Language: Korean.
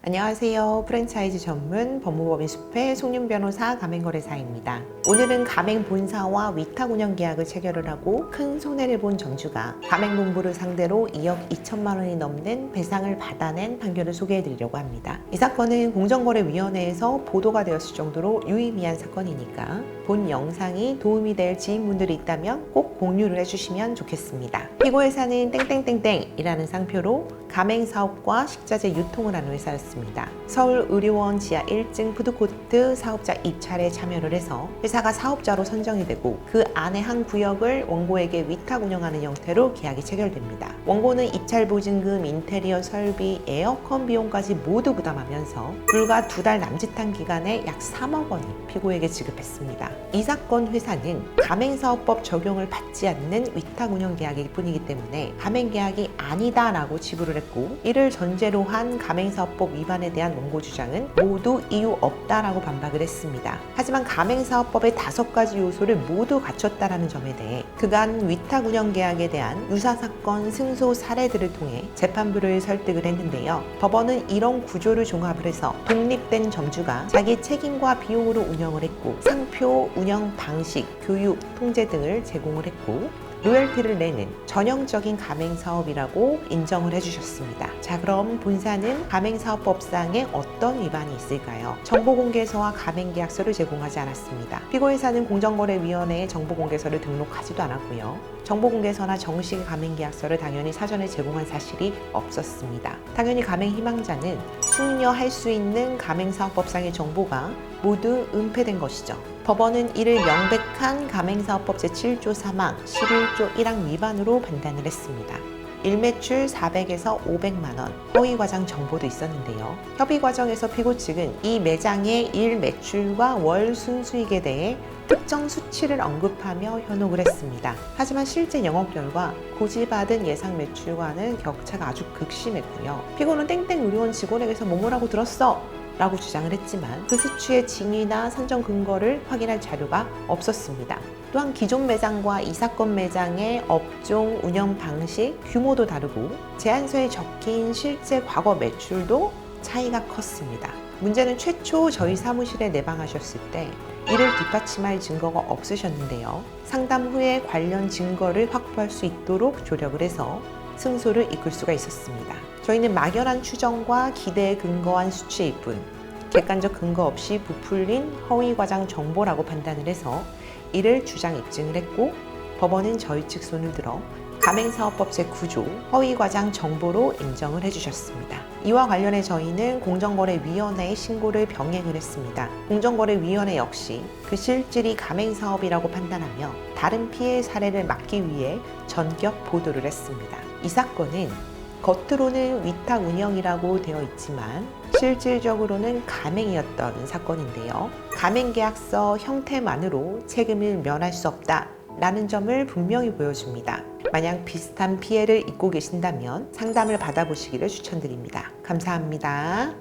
안녕하세요. 프랜차이즈 전문 법무법인 숲의 송윤 변호사 가맹거래사입니다. 오늘은 가맹 본사와 위탁 운영 계약을 체결을 하고 큰 손해를 본 점주가 가맹농부를 상대로 2억 2천만 원이 넘는 배상을 받아낸 판결을 소개해 드리려고 합니다. 이 사건은 공정거래위원회에서 보도가 되었을 정도로 유의미한 사건이니까 본 영상이 도움이 될 지인분들이 있다면 꼭 공유를 해주시면 좋겠습니다. 피고회사는 땡땡땡땡이라는 상표로 가맹사업과 식자재 유통을 하는 회사였습니다. 서울의료원 지하 1층 푸드코트 사업자 입찰에 참여를 해서 회사가 사업자로 선정이 되고 그 안에 한 구역을 원고에게 위탁 운영하는 형태로 계약이 체결됩니다. 원고는 입찰 보증금, 인테리어 설비, 에어컨 비용까지 모두 부담하면서 불과 2달 남짓한 기간에 약 3억 원을 피고에게 지급했습니다. 이 사건 회사는 가맹사업법 적용을 받지 않는 위탁 운영 계약일 뿐이기 때문에 가맹계약이 아니다라고 치부를 했고, 이를 전제로 한 가맹사업법 위반에 대한 원고 주장은 모두 이유 없다라고 반박을 했습니다. 하지만 가맹사업법의 5가지 요소를 모두 갖췄다라는 점에 대해 그간 위탁 운영 계약에 대한 유사사건 승소 사례들을 통해 재판부를 설득을 했는데요. 법원은 이런 구조를 종합을 해서 독립된 점주가 자기 책임과 비용으로 운영을 했고, 상표, 운영 방식, 교육, 통제 등을 제공을 했고, 로열티를 내는 전형적인 가맹사업이라고 인정을 해주셨습니다. 자, 그럼 본사는 가맹사업법상에 어떤 위반이 있을까요? 정보공개서와 가맹계약서를 제공하지 않았습니다. 피고회사는 공정거래위원회에 정보공개서를 등록하지도 않았고요. 정보공개서나 정식 가맹계약서를 당연히 사전에 제공한 사실이 없었습니다. 당연히 가맹 희망자는 숙려할 수 있는 가맹사업법상의 정보가 모두 은폐된 것이죠. 법원은 이를 명백한 가맹사업법 제7조 3항, 11조 1항 위반으로 판단을 했습니다. 일매출 400에서 500만 원, 허위 과장 정보도 있었는데요. 협의 과정에서 피고 측은 이 매장의 일 매출과 월 순수익에 대해 특정 수치를 언급하며 현혹을 했습니다. 하지만 실제 영업 결과 고지받은 예상 매출과는 격차가 아주 극심했고요. 피고는 땡땡 의료원 직원에게서 뭐뭐라고 들었어! 라고 주장을 했지만 그 수치의 징이나 산정 근거를 확인할 자료가 없었습니다. 또한 기존 매장과 이 사건 매장의 업종, 운영 방식, 규모도 다르고 제안서에 적힌 실제 과거 매출도 차이가 컸습니다. 문제는 최초 저희 사무실에 내방하셨을 때 이를 뒷받침할 증거가 없으셨는데요. 상담 후에 관련 증거를 확보할 수 있도록 조력을 해서 승소를 이끌 수가 있었습니다. 저희는 막연한 추정과 기대에 근거한 수치일 뿐 객관적 근거 없이 부풀린 허위 과장 정보라고 판단을 해서 이를 주장 입증을 했고, 법원은 저희 측 손을 들어 가맹사업법 제9조 허위 과장 정보로 인정을 해주셨습니다. 이와 관련해 저희는 공정거래위원회에 신고를 병행을 했습니다. 공정거래위원회 역시 그 실질이 가맹사업이라고 판단하며 다른 피해 사례를 막기 위해 전격 보도를 했습니다. 이 사건은 겉으로는 위탁 운영이라고 되어 있지만 실질적으로는 가맹이었던 사건인데요. 가맹계약서 형태만으로 책임을 면할 수 없다라는 점을 분명히 보여줍니다. 만약 비슷한 피해를 입고 계신다면 상담을 받아보시기를 추천드립니다. 감사합니다.